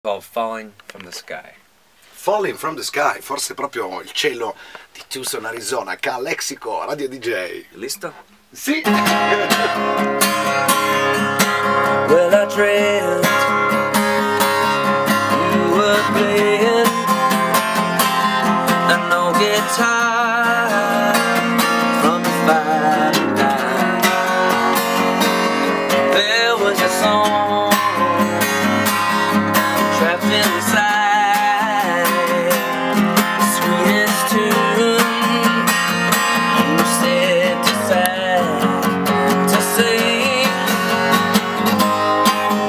called Falling from the Sky. Falling from the Sky, forse proprio il cielo di Tucson, Arizona. Calexico, Radio DJ. Listo? Sì! Well, I dreamt you were playing an old guitar from the fire line. There was a song trapped inside the sweetest tune. You said to sad to sing.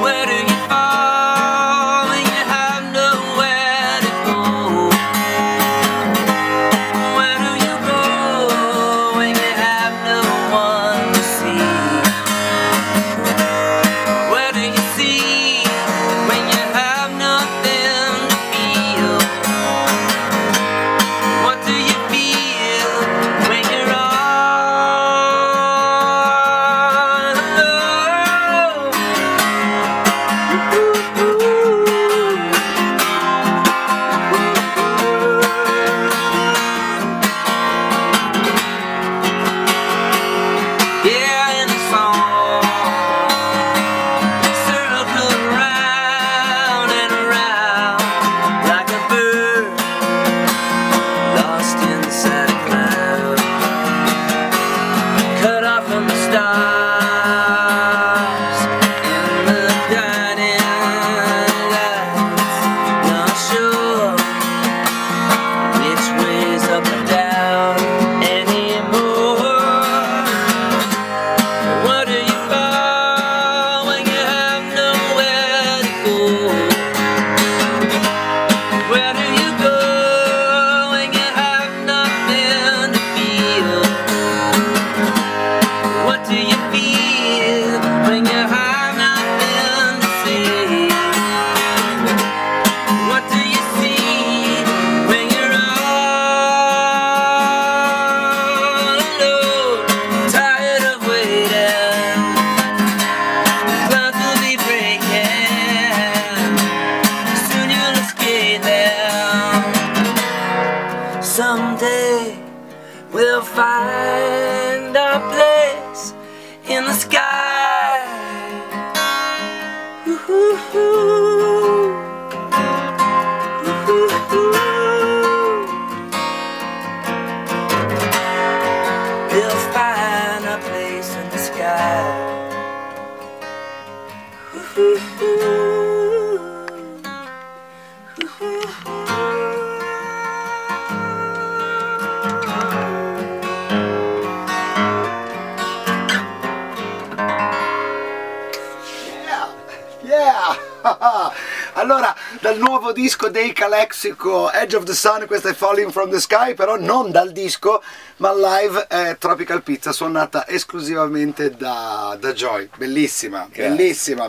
Where do you fall when you have nowhere to go? Where do you go when you have no one to see? Where do you see when you have nothing to feel? What do you feel when you're all alone? Yeah, in a song circled around and around like a bird lost inside a cloud, cut off from the stars in the guiding lights, not sure which way's up and down anymore. What do you fall when you have nowhere to go? Where do you go when you have nothing to feel? What do you feel when you have nothing to say? What do you see when you're all alone? Tired of waiting, clouds will be breaking, soon you'll escape them. Someday we'll find our place in the sky. Ooh-hoo-hoo. Ooh-hoo-hoo. We'll find our place in the sky. Ooh-hoo-hoo. Yeah! Allora, dal nuovo disco dei Calexico, Edge of the Sun, questa è Falling from the Sky, però non dal disco, ma live è Tropical Pizza, suonata esclusivamente da Joy. Bellissima, bellissima.